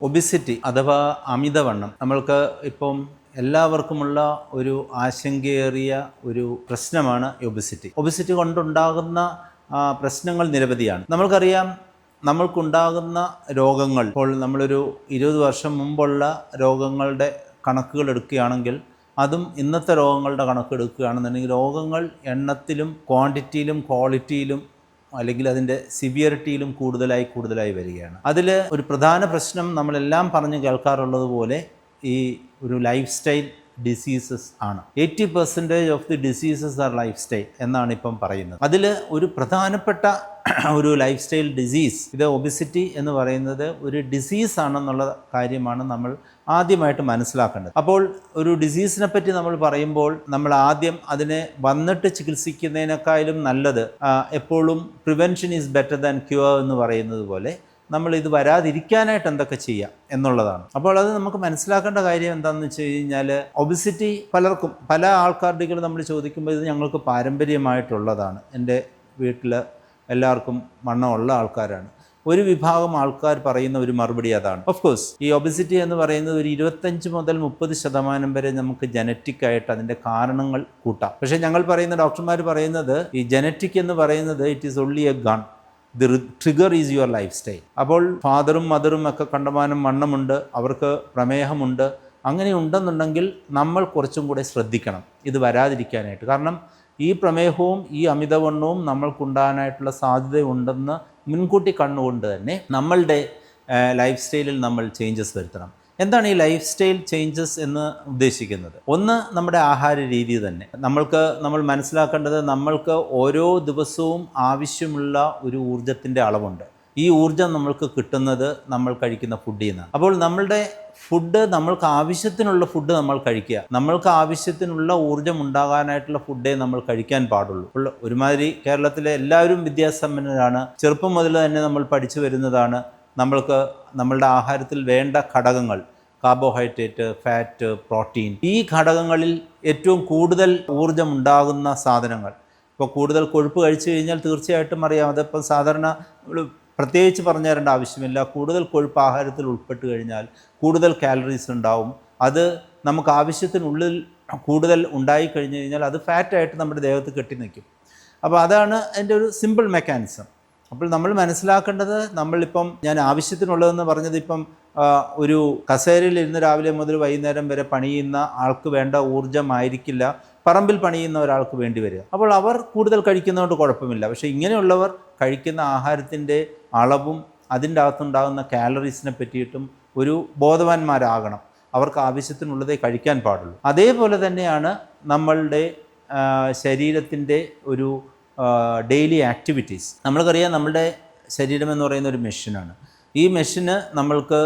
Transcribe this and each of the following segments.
Obesity അഥവാ അമിതവണ്ണം നമ്മൾക്ക് ഇപ്പം എല്ലാവർക്കുമുള്ള ഒരു ആശങ്കയേറിയ ഒരു പ്രശ്നമാണ് ഒബിസിറ്റി. ഒബിസിറ്റി കൊണ്ടുണ്ടാകുന്ന പ്രശ്നങ്ങൾ നിരവധിയാണ്. നമ്മൾക്കറിയാം, നമ്മൾക്കുണ്ടാകുന്ന രോഗങ്ങൾ ഇപ്പോൾ നമ്മളൊരു 20 വർഷം മുമ്പുള്ള രോഗങ്ങളുടെ കണക്കുകൾ എടുക്കുകയാണെങ്കിൽ അതും ഇന്നത്തെ രോഗങ്ങളുടെ കണക്കെടുക്കുകയാണെന്നുണ്ടെങ്കിൽ രോഗങ്ങൾ എണ്ണത്തിലും ക്വാണ്ടിറ്റിയിലും ക്വാളിറ്റിയിലും അല്ലെങ്കിൽ അതിൻ്റെ സിവിയറിറ്റിയിലും കൂടുതലായി വരികയാണ്. അതിൽ ഒരു പ്രധാന പ്രശ്നം നമ്മളെല്ലാം പറഞ്ഞു കേൾക്കാറുള്ളത് പോലെ ഈ ഒരു ലൈഫ് സ്റ്റൈൽ ഡിസീസസ് ആണ്. 80% of the diseases are life style എന്നാണ് ഇപ്പം പറയുന്നത്. അതിൽ ഒരു പ്രധാനപ്പെട്ട ഒരു ലൈഫ് സ്റ്റൈൽ ഡിസീസ്, ഇത് ഒബിസിറ്റി എന്ന് പറയുന്നത് ഒരു ഡിസീസ് ആണെന്നുള്ള കാര്യമാണ് നമ്മൾ ആദ്യമായിട്ട് മനസ്സിലാക്കേണ്ടത്. അപ്പോൾ ഒരു ഡിസീസിനെ പറ്റി നമ്മൾ പറയുമ്പോൾ നമ്മൾ ആദ്യം അതിനെ വന്നിട്ട് ചികിത്സിക്കുന്നതിനേക്കാളും നല്ലത് എപ്പോഴും prevention is better than cure എന്ന് പറയുന്നത് പോലെ നമ്മൾ ഇത് വരാതിരിക്കാനായിട്ട് എന്തൊക്കെ ചെയ്യാം എന്നുള്ളതാണ്. അപ്പോൾ അത് നമുക്ക് മനസ്സിലാക്കേണ്ട കാര്യം എന്താണെന്ന് വെച്ച് കഴിഞ്ഞാൽ, ഒബിസിറ്റി പലർക്കും പല ആൾക്കാരുടെ നമ്മൾ ചോദിക്കുമ്പോൾ ഇത് ഞങ്ങൾക്ക് പാരമ്പര്യമായിട്ടുള്ളതാണ്, എൻ്റെ വീട്ടിൽ എല്ലാവർക്കും വണ്ണമുള്ള ആൾക്കാരാണ്. ഒരു വിഭാഗം ആൾക്കാർ പറയുന്ന ഒരു മറുപടി അതാണ്. ഓഫ് കോഴ്സ് ഈ ഒബിസിറ്റി എന്ന് പറയുന്നത് ഒരു 25 മുതൽ 30% വരെ നമുക്ക് ജനറ്റിക് ആയിട്ട് അതിൻ്റെ കാരണങ്ങൾ കൂട്ടാം. പക്ഷേ ഞങ്ങൾ പറയുന്ന ഡോക്ടർമാർ പറയുന്നത് ഈ ജനറ്റിക് എന്ന് പറയുന്നത് it is only A gun, the trigger is your life style. അപ്പോൾ ഫാദറും മദറും ഒക്കെ കണ്ടമാനം വണ്ണമുണ്ട്, അവർക്ക് പ്രമേഹമുണ്ട്, അങ്ങനെ ഉണ്ടെന്നുണ്ടെങ്കിൽ നമ്മൾ കുറച്ചും കൂടെ ശ്രദ്ധിക്കണം ഇത് വരാതിരിക്കാനായിട്ട്. കാരണം ഈ പ്രമേഹവും ഈ അമിതവണ്ണവും നമ്മൾക്കുണ്ടാകാനായിട്ടുള്ള സാധ്യതയുണ്ടെന്ന് മുൻകൂട്ടി കണ്ടുകൊണ്ട് തന്നെ നമ്മളുടെ ലൈഫ് സ്റ്റൈലിൽ നമ്മൾ ചേഞ്ചസ് വരുത്തണം. എന്താണ് ഈ ലൈഫ് സ്റ്റൈൽ ചേഞ്ചസ് എന്ന് ഉദ്ദേശിക്കുന്നത്? ഒന്ന്, നമ്മുടെ ആഹാര രീതി തന്നെ. നമ്മൾ മനസ്സിലാക്കേണ്ടത്, നമ്മൾക്ക് ഓരോ ദിവസവും ആവശ്യമുള്ള ഒരു ഊർജത്തിൻ്റെ അളവുണ്ട്. ഈ ഊർജം നമ്മൾക്ക് കിട്ടുന്നത് നമ്മൾ കഴിക്കുന്ന ഫുഡിൽ നിന്നാണ്. അപ്പോൾ നമ്മളുടെ ഫുഡ്, നമ്മൾക്ക് ആവശ്യത്തിനുള്ള ഫുഡ് നമ്മൾ കഴിക്കുക. നമ്മൾക്ക് ആവശ്യത്തിനുള്ള ഊർജ്ജം ഉണ്ടാകാനായിട്ടുള്ള ഫുഡേ നമ്മൾ കഴിക്കാൻ പാടുള്ളൂ. ഒരുമാതിരി കേരളത്തിലെ എല്ലാവരും വിദ്യാസമ്പന്നരാണ്, ചെറുപ്പം മുതൽ തന്നെ നമ്മൾ പഠിച്ചു വരുന്നതാണ്. നമ്മളുടെ ആഹാരത്തിൽ വേണ്ട ഘടകങ്ങൾ, കാർബോഹൈഡ്രേറ്റ്, ഫാറ്റ്, പ്രോട്ടീൻ, ഈ ഘടകങ്ങളിൽ ഏറ്റവും കൂടുതൽ ഊർജ്ജം ഉണ്ടാകുന്ന സാധനങ്ങൾ. ഇപ്പോൾ കൂടുതൽ കൊഴുപ്പ് കഴിച്ചു കഴിഞ്ഞാൽ തീർച്ചയായിട്ടും അറിയാം, അതിപ്പോൾ സാധാരണ നമ്മൾ പ്രത്യേകിച്ച് പറഞ്ഞു തരേണ്ട ആവശ്യമില്ല. കൂടുതൽ കൊഴുപ്പ് ആഹാരത്തിൽ ഉൾപ്പെട്ട് കഴിഞ്ഞാൽ കൂടുതൽ കാലറീസ് ഉണ്ടാവും. അത് നമുക്ക് ആവശ്യത്തിനുള്ളിൽ കൂടുതൽ ഉണ്ടായിക്കഴിഞ്ഞ് കഴിഞ്ഞാൽ അത് ഫാറ്റായിട്ട് നമ്മുടെ ദേഹത്ത് കെട്ടി നിൽക്കും. അപ്പോൾ അതാണ് അതിൻ്റെ ഒരു സിമ്പിൾ മെക്കാനിസം. അപ്പോൾ നമ്മൾ മനസ്സിലാക്കേണ്ടത്, നമ്മളിപ്പം ഞാൻ ആവശ്യത്തിനുള്ളതെന്ന് പറഞ്ഞത്, ഇപ്പം ഒരു കസേരയിൽ ഇരുന്ന് രാവിലെ മുതൽ വൈകുന്നേരം വരെ പണിയുന്ന ആൾക്ക് വേണ്ട ഊർജ്ജമായിരിക്കില്ല പറമ്പിൽ പണിയുന്ന ഒരാൾക്ക് വേണ്ടി വരിക. അപ്പോൾ അവർ കൂടുതൽ കഴിക്കുന്നതുകൊണ്ട് കുഴപ്പമില്ല. പക്ഷേ ഇങ്ങനെയുള്ളവർ കഴിക്കുന്ന ആഹാരത്തിൻ്റെ അളവും അതിൻ്റെ അകത്തുണ്ടാകുന്ന കാലറീസിനെ പറ്റിയിട്ടും ഒരു ബോധവാന്മാരാകണം. അവർക്ക് ആവശ്യത്തിനുള്ളതേ കഴിക്കാൻ പാടുള്ളൂ. അതേപോലെ തന്നെയാണ് നമ്മളുടെ ശരീരത്തിൻ്റെ ഒരു ഡെയിലി ആക്ടിവിറ്റീസ്. നമ്മൾക്കറിയാം, നമ്മളുടെ ശരീരം എന്ന് പറയുന്ന ഒരു മെഷീനാണ്. ഈ മെഷീന് നമ്മൾക്ക്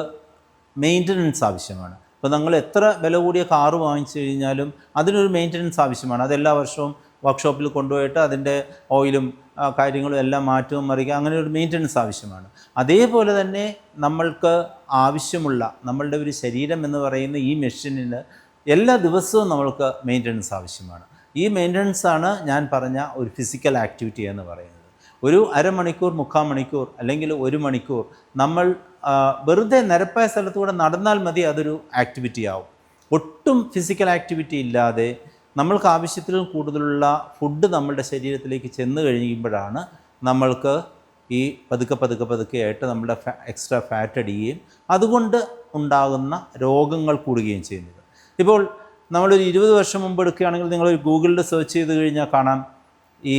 മെയിൻ്റനൻസ് ആവശ്യമാണ്. ഇപ്പോൾ നിങ്ങൾ എത്ര വില കൂടിയ കാറ് വാങ്ങിച്ചു കഴിഞ്ഞാലും അതിനൊരു മെയിൻ്റനൻസ് ആവശ്യമാണ്. അതെല്ലാ വർഷവും വർക്ക്ഷോപ്പിൽ കൊണ്ടുപോയിട്ട് അതിൻ്റെ ഓയിലും കാര്യങ്ങളും എല്ലാം മാറ്റവും മറിക്കുക, അങ്ങനെ ഒരു മെയിൻ്റനൻസ് ആവശ്യമാണ്. അതേപോലെ തന്നെ നമ്മൾക്ക് ആവശ്യമുള്ള നമ്മളുടെ ഒരു ശരീരം എന്ന് പറയുന്ന ഈ മെഷീനിന് എല്ലാ ദിവസവും നമ്മൾക്ക് മെയിൻ്റനൻസ് ആവശ്യമാണ്. ഈ മെയിൻ്റനൻസാണ് ഞാൻ പറഞ്ഞ ഒരു ഫിസിക്കൽ ആക്ടിവിറ്റി എന്ന് പറയുന്നത്. ഒരു അരമണിക്കൂർ, 3/4 മണിക്കൂർ അല്ലെങ്കിൽ 1 മണിക്കൂർ നമ്മൾ വെറുതെ നിരപ്പായ സ്ഥലത്തൂടെ നടന്നാൽ മതി, അതൊരു ആക്ടിവിറ്റി ആവും. ഒട്ടും ഫിസിക്കൽ ആക്ടിവിറ്റി ഇല്ലാതെ നമ്മൾക്ക് ആവശ്യത്തിലും കൂടുതലുള്ള ഫുഡ് നമ്മളുടെ ശരീരത്തിലേക്ക് ചെന്ന് കഴിയുമ്പോഴാണ് നമ്മൾക്ക് ഈ പതുക്കെ ആയിട്ട് നമ്മുടെ എക്സ്ട്രാ ഫാറ്റ് അടിയുകയും അതുകൊണ്ട് ഉണ്ടാകുന്ന രോഗങ്ങൾ കൂടുകയും ചെയ്യുന്നത്. ഇപ്പോൾ നമ്മളൊരു 20 വർഷം മുമ്പ് എടുക്കുകയാണെങ്കിൽ നിങ്ങളൊരു ഗൂഗിളിൽ സെർച്ച് ചെയ്ത് കഴിഞ്ഞാൽ കാണാം, ഈ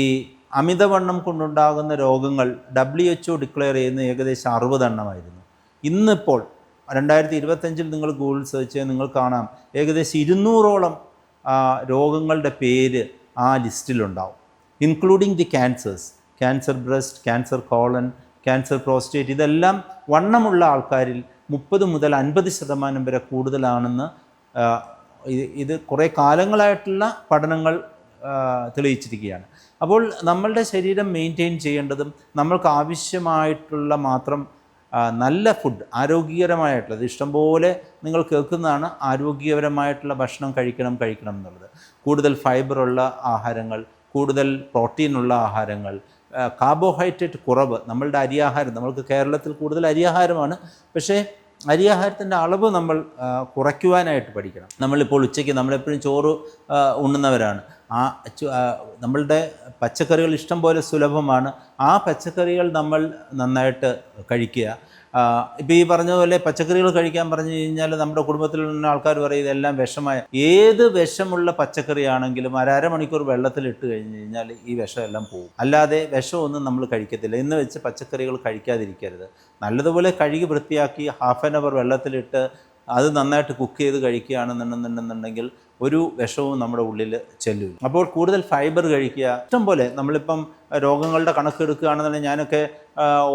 അമിതവണ്ണം കൊണ്ടുണ്ടാകുന്ന രോഗങ്ങൾ WHO ഡിക്ലെയർ ചെയ്യുന്ന ഏകദേശം 60 എണ്ണമായിരുന്നു. ഇന്നിപ്പോൾ 2025 നിങ്ങൾ ഗൂഗിൾ സെർച്ച് ചെയ്യാൻ നിങ്ങൾ കാണാം ഏകദേശം 200ഓളം രോഗങ്ങളുടെ പേര് ആ ലിസ്റ്റിലുണ്ടാവും, including the cancers. Cancer breast, cancer colon, cancer prostate, ഇതെല്ലാം വണ്ണമുള്ള ആൾക്കാരിൽ 30 മുതൽ 50% വരെ കൂടുതലാണെന്ന് ഇത് കുറേ കാലങ്ങളായിട്ടുള്ള പഠനങ്ങൾ തെളിയിച്ചിരിക്കുകയാണ്. അപ്പോൾ നമ്മളുടെ ശരീരം മെയിൻറ്റെയിൻ ചെയ്യേണ്ടതും നമ്മൾക്ക് ആവശ്യമായിട്ടുള്ള മാത്രം നല്ല ഫുഡ്, ആരോഗ്യകരമായിട്ടുള്ളത്, ഇഷ്ടംപോലെ നിങ്ങൾ കേൾക്കുന്നതാണ് ആരോഗ്യപരമായിട്ടുള്ള ഭക്ഷണം കഴിക്കണം എന്നുള്ളത്. കൂടുതൽ ഫൈബറുള്ള ആഹാരങ്ങൾ, കൂടുതൽ പ്രോട്ടീനുള്ള ആഹാരങ്ങൾ, കാർബോഹൈഡ്രേറ്റ് കുറവ്. നമ്മളുടെ അരിയാഹാരം, നമ്മൾക്ക് കേരളത്തിൽ കൂടുതൽ അരിയാഹാരമാണ്, പക്ഷേ അരിയാഹാരത്തിൻ്റെ അളവ് നമ്മൾ കുറയ്ക്കുവാനായിട്ട് പഠിക്കണം. നമ്മളിപ്പോൾ ഉച്ചയ്ക്ക് നമ്മളെപ്പോഴും ചോറ് ഉണ്ണുന്നവരാണ്. നമ്മളുടെ പച്ചക്കറികൾ ഇഷ്ടം പോലെ സുലഭമാണ്. ആ പച്ചക്കറികൾ നമ്മൾ നന്നായിട്ട് കഴിക്കുക. ഇപ്പോൾ ഈ പറഞ്ഞതുപോലെ പച്ചക്കറികൾ കഴിക്കാൻ പറഞ്ഞു കഴിഞ്ഞാൽ നമ്മുടെ കുടുംബത്തിലുള്ള ആൾക്കാർ പറയും ഇതെല്ലാം വിഷമായ. ഏത് വിഷമുള്ള പച്ചക്കറിയാണെങ്കിലും അരമണിക്കൂർ വെള്ളത്തിലിട്ട് കഴിഞ്ഞ് കഴിഞ്ഞാൽ ഈ വിഷമെല്ലാം പോകും. അല്ലാതെ വിഷമൊന്നും നമ്മൾ കഴിക്കത്തില്ല. എന്ന് വെച്ച് പച്ചക്കറികൾ കഴിക്കാതിരിക്കരുത്. നല്ലതുപോലെ കഴുകി വൃത്തിയാക്കി ഹാഫ് ആൻ അവർ വെള്ളത്തിലിട്ട് അത് നന്നായിട്ട് കുക്ക് ചെയ്ത് കഴിക്കുകയാണെന്നുണ്ടെങ്കിൽ ഒരു വിഷവും നമ്മുടെ ഉള്ളിൽ ചെല്ലും. അപ്പോൾ കൂടുതൽ ഫൈബർ കഴിക്കുക. ഇഷ്ടം പോലെ നമ്മളിപ്പം രോഗങ്ങളുടെ കണക്കെടുക്കുകയാണെന്നുണ്ടെങ്കിൽ ഞാനൊക്കെ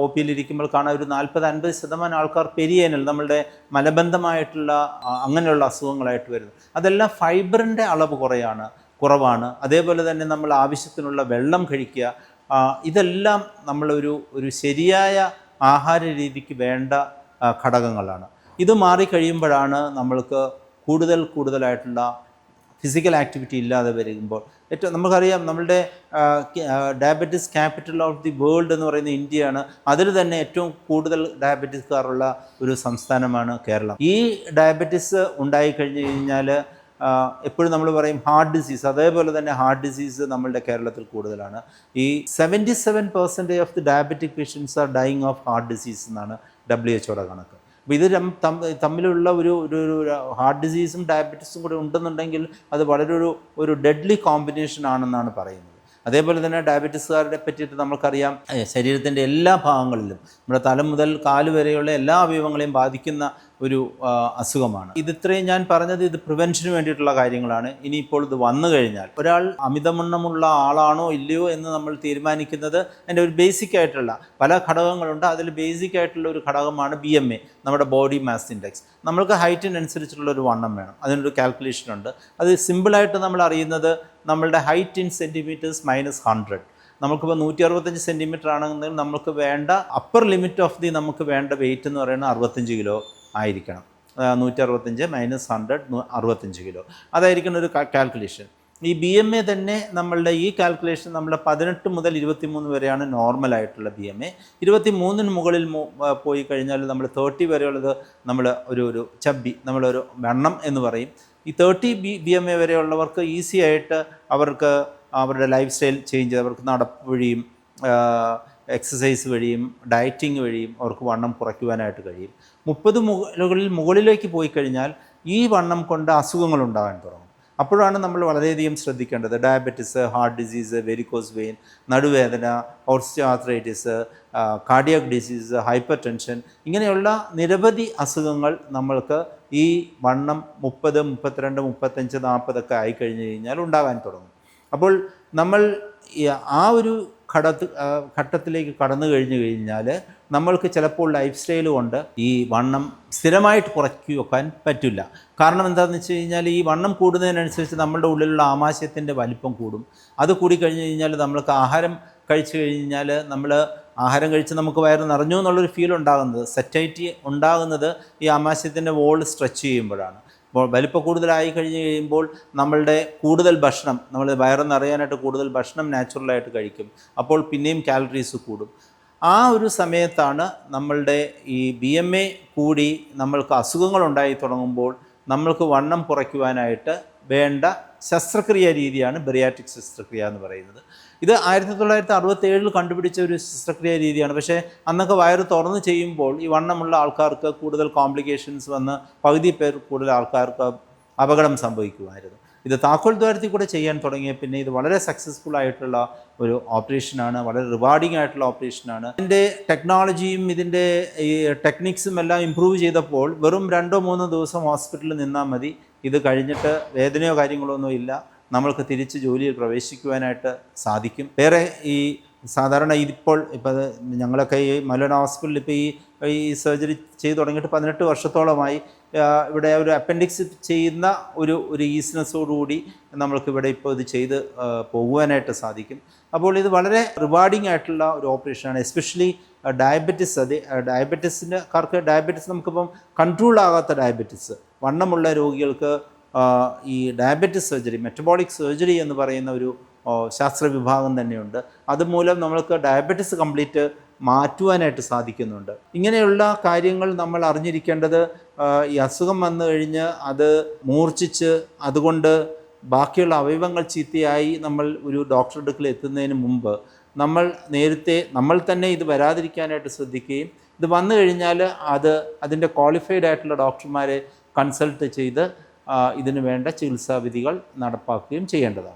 ഒ പിയിലിരിക്കുമ്പോൾ കാണാൻ ഒരു 40-50% ആൾക്കാർ പെരിയേനൽ നമ്മളുടെ മലബന്ധമായിട്ടുള്ള അങ്ങനെയുള്ള അസുഖങ്ങളായിട്ട് വരുന്നത്. അതെല്ലാം ഫൈബറിൻ്റെ അളവ് കുറവാണ്. അതേപോലെ തന്നെ നമ്മൾ ആവശ്യത്തിനുള്ള വെള്ളം കഴിക്കുക. ഇതെല്ലാം നമ്മളൊരു ശരിയായ ആഹാര രീതിക്ക് വേണ്ട ഘടകങ്ങളാണ്. ഇത് മാറിക്കഴിയുമ്പോഴാണ് നമ്മൾക്ക് കൂടുതലായിട്ടുള്ള ഫിസിക്കൽ ആക്ടിവിറ്റി ഇല്ലാതെ വരുമ്പോൾ നമുക്കറിയാം നമ്മളുടെ diabetes capital of the world എന്ന് പറയുന്ന ഇന്ത്യയാണ്. അതിൽ തന്നെ ഏറ്റവും കൂടുതൽ ഡയബറ്റിസ്കാരുള്ള ഒരു സംസ്ഥാനമാണ് കേരളം. ഈ ഡയബറ്റിസ് ഉണ്ടായിക്കഴിഞ്ഞ് കഴിഞ്ഞാൽ എപ്പോഴും നമ്മൾ പറയും ഹാർട്ട് ഡിസീസ്, അതേപോലെ തന്നെ ഹാർട്ട് ഡിസീസ് നമ്മളുടെ കേരളത്തിൽ കൂടുതലാണ്. ഈ 77% of the diabetic patients are dying of heart disease എന്നാണ് WHO കണക്ക്. അപ്പോൾ ഇത് തമ്മിലുള്ള ഒരു ഹാർട്ട് ഡിസീസും ഡയബറ്റീസും കൂടെ ഉണ്ടെന്നുണ്ടെങ്കിൽ അത് വളരെ ഒരു ഡെഡ്ലി കോമ്പിനേഷൻ ആണെന്നാണ് പറയുന്നത്. അതേപോലെ തന്നെ ഡയബറ്റീസുകാരെ പറ്റിയിട്ട് നമുക്കറിയാം ശരീരത്തിൻ്റെ എല്ലാ ഭാഗങ്ങളിലും നമ്മുടെ തല മുതൽ കാല് വരെയുള്ള എല്ലാ അവയവങ്ങളെയും ബാധിക്കുന്ന ഒരു അസുഖമാണ്. ഇതിത്രയും ഞാൻ പറഞ്ഞത് ഇത് പ്രിവെൻഷന് വേണ്ടിയിട്ടുള്ള കാര്യങ്ങളാണ്. ഇനിയിപ്പോൾ ഇത് വന്നു കഴിഞ്ഞാൽ ഒരാൾ അമിതവണ്ണമുള്ള ആളാണോ ഇല്ലയോ എന്ന് നമ്മൾ തീരുമാനിക്കുന്നത് അതിൻ്റെ ഒരു ബേസിക് ആയിട്ടുള്ള പല ഘടകങ്ങളുണ്ട്. അതിൽ ബേസിക് ആയിട്ടുള്ള ഒരു ഘടകമാണ് BMI, നമ്മുടെ ബോഡി മാസ് ഇൻഡെക്സ്. നമ്മൾക്ക് ഹൈറ്റിനനുസരിച്ചുള്ള ഒരു വണ്ണം വേണം. അതിനൊരു കാൽക്കുലേഷൻ ഉണ്ട്. അത് സിമ്പിളായിട്ട് നമ്മൾ അറിയുന്നത് നമ്മളുടെ ഹൈറ്റ് ഇൻ സെൻറ്റിമീറ്റേഴ്സ് -100. നമുക്കിപ്പോൾ 165 സെൻറ്റിമീറ്റർ ആണെങ്കിൽ നമുക്ക് വേണ്ട അപ്പർ ലിമിറ്റ് ഓഫ് ദി നമുക്ക് വേണ്ട വെയിറ്റ് എന്ന് പറയുന്നത് 65 കിലോ ആയിരിക്കണം. 165 -100 65 കിലോ അതായിരിക്കണം ഒരു കാൽക്കുലേഷൻ. ഈ BMI തന്നെ നമ്മളുടെ ഈ കാൽക്കുലേഷൻ നമ്മൾ 18 മുതൽ 23 വരെയാണ് നോർമലായിട്ടുള്ള BMI. 23-ന് മുകളിൽ പോയി കഴിഞ്ഞാൽ നമ്മൾ 30 വരെയുള്ളത് നമ്മൾ ഒരു ചബ്ബി, നമ്മളൊരു വണ്ണം എന്ന് പറയും. ഈ 30 BMI വരെയുള്ളവർക്ക് ഈസി ആയിട്ട് അവർക്ക് അവരുടെ ലൈഫ് സ്റ്റൈൽ ചേഞ്ച്, അവർക്ക് നടപ്പ് വഴിയും എക്സസൈസ് വഴിയും ഡയറ്റിങ് വഴിയും അവർക്ക് വണ്ണം കുറയ്ക്കുവാനായിട്ട് കഴിയും. 30 മുകളിലേക്ക് പോയി കഴിഞ്ഞാൽ ഈ വണ്ണം കൊണ്ട് അസുഖങ്ങൾ ഉണ്ടാകാൻ തുടങ്ങും. അപ്പോഴാണ് നമ്മൾ വളരെയധികം ശ്രദ്ധിക്കേണ്ടത്. Diabetes, heart disease, varicose vein, നടുവേദന, osteoarthritis, cardiac disease, hypertension, ഇങ്ങനെയുള്ള നിരവധി അസുഖങ്ങൾ നമ്മൾക്ക് ഈ വണ്ണം 30, 32, 35, 40 ഒക്കെ ആയിക്കഴിഞ്ഞ് കഴിഞ്ഞാൽ ഉണ്ടാകാൻ തുടങ്ങും. അപ്പോൾ നമ്മൾ ആ ഒരു ഘട്ടത്തിലേക്ക് കടന്നു കഴിഞ്ഞാൽ നമ്മൾക്ക് ചിലപ്പോൾ ലൈഫ് സ്റ്റൈൽ കൊണ്ട് ഈ വണ്ണം സ്ഥിരമായിട്ട് കുറയ്ക്കി വെക്കാൻ പറ്റില്ല. കാരണം എന്താണെന്ന് വെച്ച് കഴിഞ്ഞാൽ ഈ വണ്ണം കൂടുന്നതിനനുസരിച്ച് നമ്മളുടെ ഉള്ളിലുള്ള ആമാശയത്തിൻ്റെ വലിപ്പം കൂടും. അത് കൂടിക്കഴിഞ്ഞ് കഴിഞ്ഞാൽ നമ്മൾക്ക് ആഹാരം കഴിച്ചു കഴിഞ്ഞാൽ ആഹാരം കഴിച്ച് നമുക്ക് വയറ് നിറഞ്ഞു എന്നുള്ളൊരു ഫീൽ ഉണ്ടാകുന്നത്, സെറ്റൈറ്റി ഉണ്ടാകുന്നത് ഈ ആമാശയത്തിൻ്റെ വോൾ സ്ട്രെച്ച് ചെയ്യുമ്പോഴാണ്. അപ്പോൾ വലിപ്പം കൂടുതലായി കഴിഞ്ഞ് കഴിയുമ്പോൾ നമ്മളുടെ കൂടുതൽ ഭക്ഷണം, നമ്മൾ വയറ് നിറയാനായിട്ട് കൂടുതൽ ഭക്ഷണം നാച്ചുറലായിട്ട് കഴിക്കും. അപ്പോൾ പിന്നെയും കാലറീസ് കൂടും. ആ ഒരു സമയത്താണ് നമ്മളുടെ ഈ BMI കൂടി നമ്മൾക്ക് അസുഖങ്ങൾ ഉണ്ടായി തുടങ്ങുമ്പോൾ നമ്മൾക്ക് വണ്ണം കുറയ്ക്കുവാനായിട്ട് വേണ്ട ശസ്ത്രക്രിയ രീതിയാണ് ബെറിയാട്രിക് ശസ്ത്രക്രിയ എന്ന് പറയുന്നത്. ഇത് 1967 കണ്ടുപിടിച്ച ഒരു ശസ്ത്രക്രിയ രീതിയാണ്. പക്ഷേ അന്നൊക്കെ വയറ് തുറന്ന് ചെയ്യുമ്പോൾ ഈ വണ്ണമുള്ള ആൾക്കാർക്ക് കൂടുതൽ കോംപ്ലിക്കേഷൻസ് വന്ന് പകുതി പേർ കൂടുതൽ ആൾക്കാർക്ക് അപകടം സംഭവിക്കുമായിരുന്നു. ഇത് താക്കോൽ ദ്വാരത്തിൽ കൂടെ ചെയ്യാൻ തുടങ്ങിയ പിന്നെ ഇത് വളരെ സക്സസ്ഫുൾ ആയിട്ടുള്ള ഒരു ഓപ്പറേഷനാണ്, വളരെ റിവാർഡിംഗ് ആയിട്ടുള്ള ഓപ്പറേഷനാണ്. ഇതിൻ്റെ ടെക്നോളജിയും ഇതിൻ്റെ ഈ ടെക്നിക്സും എല്ലാം ഇമ്പ്രൂവ് ചെയ്തപ്പോൾ വെറും 2-3 ദിവസം ഹോസ്പിറ്റലിൽ നിന്നാൽ മതി. ഇത് കഴിഞ്ഞിട്ട് വേദനയോ കാര്യങ്ങളോ ഒന്നും ഇല്ല, നമ്മൾക്ക് തിരിച്ച് ജോലിയിൽ പ്രവേശിക്കുവാനായിട്ട് സാധിക്കും. വേറെ ഈ സാധാരണ ഇപ്പോൾ ഞങ്ങളൊക്കെ ഈ മൗലാന ഹോസ്പിറ്റലിൽ ഇപ്പോൾ ഈ സർജറി ചെയ്ത് തുടങ്ങിയിട്ട് 18 വർഷത്തോളമായി. ഇവിടെ ഒരു അപ്പൻഡിക്സ് ചെയ്യുന്ന ഒരു ഈസിനെസ്സോടുകൂടി നമ്മൾക്കിവിടെ ഇപ്പോൾ ഇത് ചെയ്ത് പോകുവാനായിട്ട് സാധിക്കും. അപ്പോൾ ഇത് വളരെ റിവാർഡിംഗ് ആയിട്ടുള്ള ഒരു ഓപ്പറേഷനാണ്. എസ്പെഷ്യലി ഡയബറ്റിസ്, ഡയബറ്റിസ് നമുക്കിപ്പം കൺട്രോൾ ആകാത്ത ഡയബറ്റിസ്, വണ്ണമുള്ള രോഗികൾക്ക് ഈ ഡയബറ്റിസ് സർജറി, മെറ്റബോളിക് സർജറി എന്ന് പറയുന്ന ഒരു ശാസ്ത്ര വിഭാഗം തന്നെയുണ്ട്. അതുമൂലം നമ്മൾക്ക് ഡയബറ്റിസ് കംപ്ലീറ്റ് മാറ്റുവാനായിട്ട് സാധിക്കുന്നുണ്ട്. ഇങ്ങനെയുള്ള കാര്യങ്ങൾ നമ്മൾ അറിഞ്ഞിരിക്കേണ്ടത്, ഈ അസുഖം വന്നു കഴിഞ്ഞ് അത് മൂർച്ഛിച്ച് അതുകൊണ്ട് ബാക്കിയുള്ള അവയവങ്ങൾ ചീത്തയായി നമ്മൾ ഒരു ഡോക്ടറുടെ അടുക്കൽ എത്തുന്നതിന് മുമ്പ് നമ്മൾ നേരത്തെ നമ്മൾ തന്നെ ഇത് വരാതിരിക്കാനായിട്ട് ശ്രദ്ധിക്കുകയും ഇത് വന്നു കഴിഞ്ഞാൽ അതിൻ്റെ ക്വാളിഫൈഡ് ആയിട്ടുള്ള ഡോക്ടർമാരെ കൺസൾട്ട് ചെയ്ത് ഇതിനു വേണ്ട ചികിത്സാ വിധികൾ നടപ്പാക്കുകയും ചെയ്യേണ്ടതാണ്.